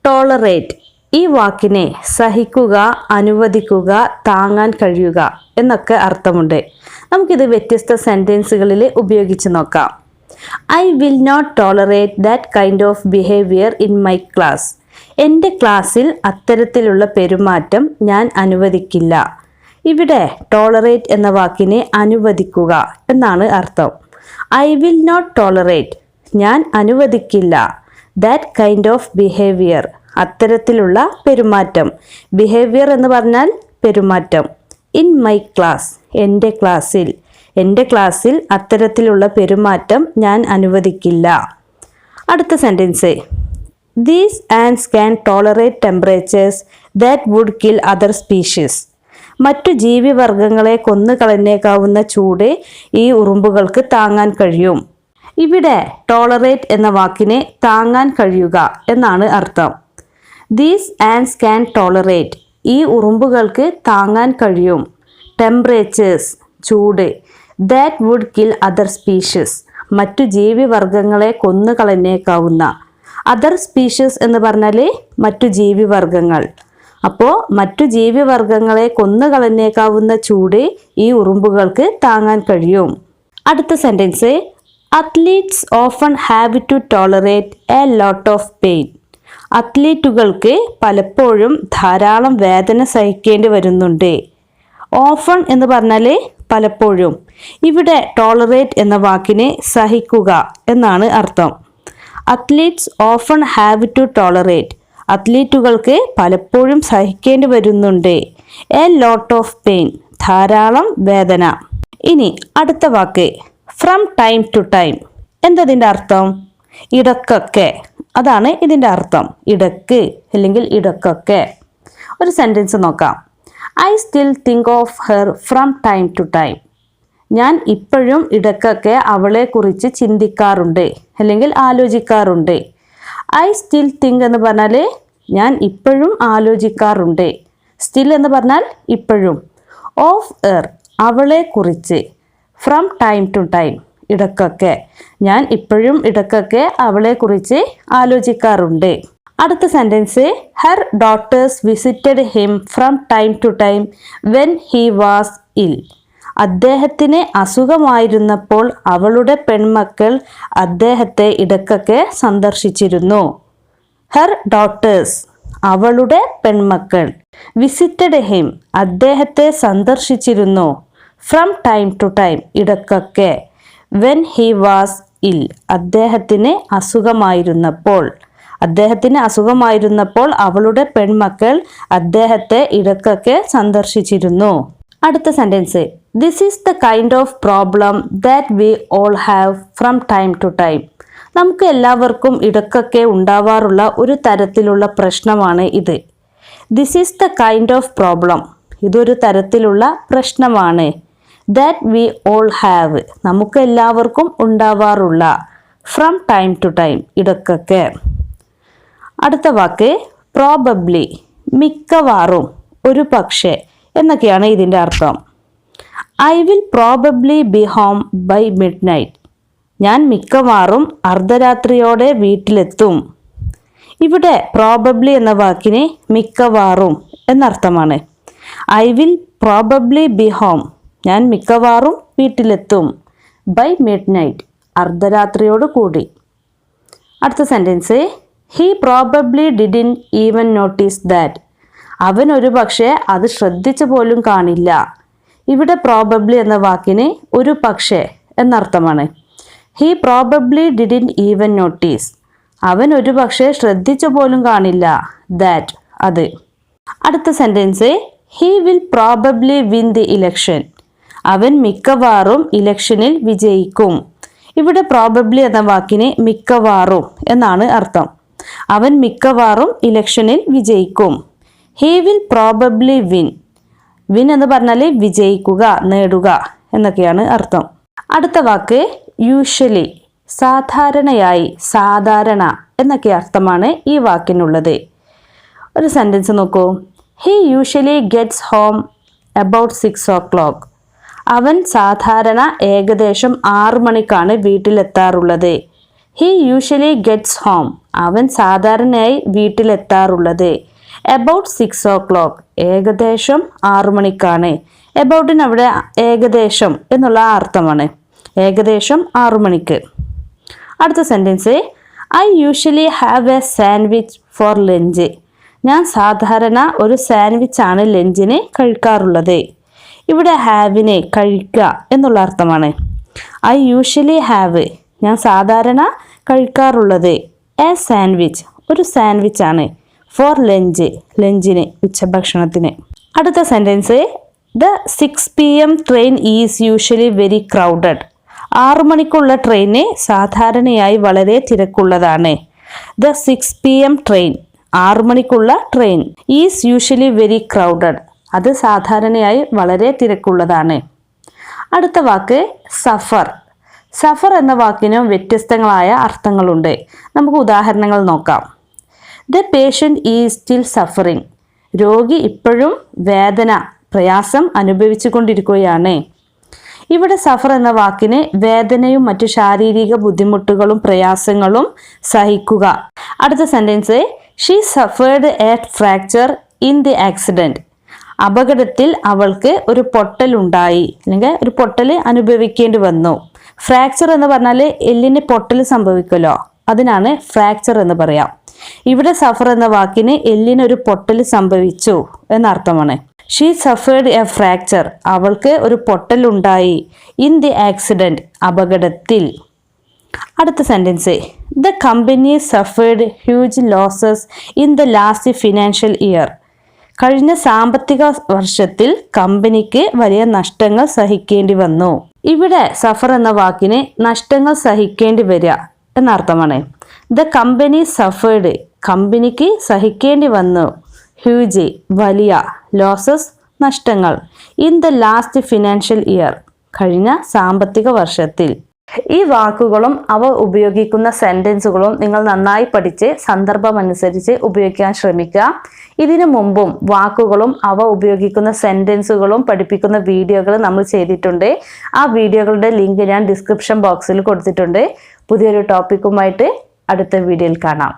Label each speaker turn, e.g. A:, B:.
A: Tolerate ഈ വാക്കിനെ സഹിക്കുക, അനുവദിക്കുക, താങ്ങാൻ കഴിയുക എന്നൊക്കെ അർത്ഥമുണ്ട്. നമുക്കിത് വ്യത്യസ്ത സെൻറ്റൻസുകളിൽ ഉപയോഗിച്ച് നോക്കാം. I will not tolerate that kind of behaviour in my class. എൻ്റെ ക്ലാസ്സിൽ അത്തരത്തിലുള്ള പെരുമാറ്റം ഞാൻ അനുവദിക്കില്ല. ഇവിടെ ടോളറേറ്റ് എന്ന വാക്കിനെ അനുവദിക്കുക എന്നാണ് അർത്ഥം. ഐ വിൽ നോട്ട് ടോളറേറ്റ് ഞാൻ അനുവദിക്കില്ല ദാറ്റ് കൈൻഡ് ഓഫ് ബിഹേവിയർ അത്തരത്തിലുള്ള പെരുമാറ്റം. ബിഹേവിയർ എന്ന് പറഞ്ഞാൽ പെരുമാറ്റം. ഇൻ മൈ ക്ലാസ് എൻ്റെ ക്ലാസ്സിൽ അത്തരത്തിലുള്ള പെരുമാറ്റം ഞാൻ അനുവദിക്കില്ല. അടുത്ത sentence, these ants can tolerate temperatures that would kill other species. മറ്റു ജീവിവർഗങ്ങളെ കൊന്നുകളഞ്ഞേക്കാവുന്ന ചൂട് ഈ ഉറുമ്പുകൾക്ക് താങ്ങാൻ കഴിയും. ഇവിടെ ടോളറേറ്റ് എന്ന വാക്കിനെ താങ്ങാൻ കഴിയുക എന്നാണ് അർത്ഥം. ദീസ് ആൻസ് ക്യാൻ ടോളറേറ്റ് ഈ ഉറുമ്പുകൾക്ക് താങ്ങാൻ കഴിയും. ടെമ്പറേച്ചേഴ്സ് ചൂട്. That would kill other species മറ്റു ജീവിവർഗങ്ങളെ കൊന്നുകളഞ്ഞേക്കാവുന്ന. അതർ സ്പീഷീസ് എന്ന് പറഞ്ഞാൽ മറ്റു ജീവിവർഗങ്ങൾ. അപ്പോൾ മറ്റു ജീവിവർഗങ്ങളെ കൊന്നുകളഞ്ഞേക്കാവുന്ന ചൂട് ഈ ഉറുമ്പുകൾക്ക് താങ്ങാൻ കഴിയും. അടുത്ത sentence, athletes often have to tolerate a lot of pain. അത്ലീറ്റുകൾക്ക് പലപ്പോഴും ധാരാളം വേദന സഹിക്കേണ്ടി വരുന്നുണ്ട്. ഓഫൺ എന്ന് പറഞ്ഞാൽ പലപ്പോഴും. ഇവിടെ ടോളറേറ്റ് എന്ന വാക്കിനെ സഹിക്കുക എന്നാണ് അർത്ഥം. Athletes often have to tolerate അത്ലീറ്റുകൾക്ക് പലപ്പോഴും സഹിക്കേണ്ടി വരുന്നുണ്ട്. എ ലോട്ട് ഓഫ് പെയിൻ ധാരാളം വേദന. ഇനി അടുത്ത വാക്ക് ഫ്രം ടൈം ടു ടൈം. എന്തതിൻ്റെ അർത്ഥം? ഇടക്കൊക്കെ. അതാണ് ഇതിൻ്റെ അർത്ഥം. ഇടക്ക് അല്ലെങ്കിൽ ഇടക്കൊക്കെ. ഒരു സെൻറ്റൻസ് നോക്കാം. I still think of her from time to time. ഞാൻ ഇപ്പോഴും ഇടക്കൊക്കെ അവളെക്കുറിച്ച് ചിന്തിക്കാറുണ്ട് അല്ലെങ്കിൽ ആലോചിക്കാറുണ്ട്. ഐ സ്റ്റിൽ തിങ്ക് എന്ന് പറഞ്ഞാൽ ഞാൻ ഇപ്പോഴും ആലോചിക്കാറുണ്ട്. സ്റ്റിൽ എന്ന് പറഞ്ഞാൽ ഇപ്പോഴും. ഓഫ് ഹെർ അവളെക്കുറിച്ച്. ഫ്രം ടൈം ടു ടൈം ഇടക്കൊക്കെ. ഞാൻ ഇപ്പോഴും ഇടക്കൊക്കെ അവളെക്കുറിച്ച് ആലോചിക്കാറുണ്ട്. അടുത്ത sentence, her daughters visited him from time to time when he was ill. അദ്ദേഹത്തിന് അസുഖമായിരുന്നപ്പോൾ അവളുടെ പെൺമക്കൾ അദ്ദേഹത്തെ ഇടക്കൊക്കെ സന്ദർശിച്ചിരുന്നു. ഹെർ ഡോട്ടേഴ്സ് അവളുടെ പെൺമക്കൾ. വിസിറ്റഡ് ഹിം അദ്ദേഹത്തെ സന്ദർശിച്ചിരുന്നു. ഫ്രം ടൈം ടു ടൈം ഇടക്കൊക്കെ. വെൻ ഹി വാസ് ഇൽ അദ്ദേഹത്തിന് അസുഖമായിരുന്നപ്പോൾ അവളുടെ പെൺമക്കൾ അദ്ദേഹത്തെ ഇടക്കൊക്കെ സന്ദർശിച്ചിരുന്നു. അടുത്ത sentence, this is the kind of problem that we all have from time to time. നമുക്ക് എല്ലാവർക്കും ഇടക്കൊക്കെ ഉണ്ടാവാറുള്ള ഒരു തരത്തിലുള്ള പ്രശ്നമാണ് ഇത്. This is the kind of problem ഇതൊരു തരത്തിലുള്ള പ്രശ്നമാണ്. ദാറ്റ് വി ഓൾ ഹാവ് നമുക്ക് എല്ലാവർക്കും ഉണ്ടാവാറുള്ള. ഫ്രം ടൈം ടു ടൈം ഇടക്കൊക്കെ. അടുത്ത വാക്ക് പ്രോബബ്ലി മിക്കവാറും, ഒരു പക്ഷേ എന്നൊക്കെയാണ് ഇതിൻ്റെ അർത്ഥം. I will probably be home by midnight. ഞാൻ മിക്കവാറും അർദ്ധരാത്രിയോടെ വീട്ടിലെത്തും. ഇവിടെ പ്രോബബ്ലി എന്ന വാക്കിന് മിക്കവാറും എന്നർത്ഥമാണ്. I will probably be home ഞാൻ മിക്കവാറും വീട്ടിലെത്തും. ബൈ മിഡ് നൈറ്റ് അർദ്ധരാത്രിയോട് കൂടി. അടുത്ത sentence, he probably didn't even notice that. അവൻ ഒരു പക്ഷേ അത് ശ്രദ്ധിച്ചു പോലും കാണില്ല. ഇവിടെ പ്രോബബ്ലി എന്ന വാക്കിന് ഒരു പക്ഷേ എന്നർത്ഥമാണ്. He probably didn't even notice അവൻ ഒരു പക്ഷേ ശ്രദ്ധിച്ചു പോലും കാണില്ല. ദാറ്റ് അത്. അടുത്ത sentence, he will probably win the election. അവൻ മിക്കവാറും ഇലക്ഷനിൽ വിജയിക്കും. ഇവിടെ പ്രോബബ്ലി എന്ന വാക്കിന് മിക്കവാറും എന്നാണ് അർത്ഥം. അവൻ മിക്കവാറും ഇലക്ഷനിൽ വിജയിക്കും. He will probably win. Win എന്ന് പറഞ്ഞാൽ വിജയിക്കുക, നേടുക എന്നൊക്കെയാണ് അർത്ഥം. അടുത്ത വാക്ക് യൂഷ്വലി സാധാരണയായി, സാധാരണ എന്നൊക്കെ അർത്ഥമാണ് ഈ വാക്കിനുള്ളത്. ഒരു സെൻറ്റൻസ് നോക്കൂ. He usually gets home about 6 o'clock. അവൻ സാധാരണ ഏകദേശം 6 മണിക്കാണ് വീട്ടിലെത്താറുള്ളത്. ഹി യൂഷ്വലി ഗെറ്റ്സ് ഹോം അവൻ സാധാരണയായി വീട്ടിലെത്താറുള്ളത്. എബൌട്ട് 6 o'clock, ഏകദേശം 6 മണിക്കാണ്. എബൌട്ടിന് അവിടെ ഏകദേശം എന്നുള്ള അർത്ഥമാണ്. ഏകദേശം 6 മണിക്ക്. അടുത്ത sentence, I usually have A sandwich for lunch. ഞാൻ സാധാരണ ഒരു സാൻഡ്വിച്ചാണ് ലഞ്ചിന് കഴിക്കാറുള്ളത്. ഇവിടെ ഹാവിനെ കഴിക്കുക എന്നുള്ള അർത്ഥമാണ്. ഐ യൂഷ്വലി ഹാവ്, ഞാൻ സാധാരണ കഴിക്കാറുള്ളത്. എ സാൻഡ്വിച്ച്, ഒരു സാൻഡ്വിച്ചാണ്. ഫോർ ലഞ്ച്, ലഞ്ചിന്, ഉച്ചഭക്ഷണത്തിന്. അടുത്ത sentence, the 6 PM train is usually very crowded. 6 മണിക്കുള്ള ട്രെയിന് സാധാരണയായി വളരെ തിരക്കുള്ളതാണ്. ദ 6 PM ട്രെയിൻ, 6 മണിക്കുള്ള train, is usually very crowded, അത് സാധാരണയായി വളരെ തിരക്കുള്ളതാണ്. അടുത്ത വാക്ക് സഫർ. സഫർ എന്ന വാക്കിനും വ്യത്യസ്തങ്ങളായ അർത്ഥങ്ങളുണ്ട്. നമുക്ക് ഉദാഹരണങ്ങൾ നോക്കാം. The patient is still suffering. രോഗി ഇപ്പോഴും വേദന, പ്രയാസം അനുഭവിച്ചു കൊണ്ടിരിക്കുകയാണ്. ഇവിടെ സഫർ എന്ന വാക്കിന് വേദനയും മറ്റു ശാരീരിക ബുദ്ധിമുട്ടുകളും പ്രയാസങ്ങളും സഹിക്കുക. അടുത്ത sentence, she suffered A fracture in the accident. അപകടത്തിൽ അവൾക്ക് ഒരു പൊട്ടൽ ഉണ്ടായി, അല്ലെങ്കിൽ ഒരു പൊട്ടൽ അനുഭവിക്കേണ്ടി വന്നു. ഫ്രാക്ചർ എന്ന് പറഞ്ഞാൽ എല്ലിന് പൊട്ടൽ സംഭവിക്കുമല്ലോ, അതിനാണ് ഫ്രാക്ചർ എന്ന് പറയാം. ഇവിടെ സഫർ എന്ന വാക്കിന് എല്ലിനൊരു പൊട്ടൽ സംഭവിച്ചു എന്നർത്ഥമാണ്. ഷീ സഫേർഡ് എ ഫ്രാക്ചർ, അവൾക്ക് ഒരു പൊട്ടൽ ഉണ്ടായി. ഇൻ ദി ആക്സിഡൻറ്റ്, അപകടത്തിൽ. അടുത്ത sentence, the company suffered huge losses in the last financial year. കഴിഞ്ഞ സാമ്പത്തിക വർഷത്തിൽ കമ്പനിക്ക് വലിയ നഷ്ടങ്ങൾ സഹിക്കേണ്ടി വന്നു. ഇവിടെ സഫർ എന്ന വാക്കിന് നഷ്ടങ്ങൾ സഹിക്കേണ്ടി വരിക എന്നർത്ഥമാണ്. ദ കമ്പനി സഫേർഡ്, കമ്പനിക്ക് സഹിക്കേണ്ടി വന്നു. ഹ്യൂജ്, വലിയ. ലോസസ്, നഷ്ടങ്ങൾ. In the last financial year, കഴിഞ്ഞ സാമ്പത്തിക വർഷത്തിൽ. ഈ വാക്കുകളും അവ ഉപയോഗിക്കുന്ന സെൻറ്റൻസുകളും നിങ്ങൾ നന്നായി പഠിച്ച് സന്ദർഭമനുസരിച്ച് ഉപയോഗിക്കാൻ ശ്രമിക്കുക. ഇതിനു മുമ്പും വാക്കുകളും അവ ഉപയോഗിക്കുന്ന സെൻറ്റൻസുകളും പഠിപ്പിക്കുന്ന വീഡിയോകൾ നമ്മൾ ചെയ്തിട്ടുണ്ട്. ആ വീഡിയോകളുടെ ലിങ്ക് ഞാൻ ഡിസ്ക്രിപ്ഷൻ ബോക്സിൽ കൊടുത്തിട്ടുണ്ട്. പുതിയൊരു ടോപ്പിക്കുമായിട്ട് അടുത്ത വീഡിയോയിൽ കാണാം.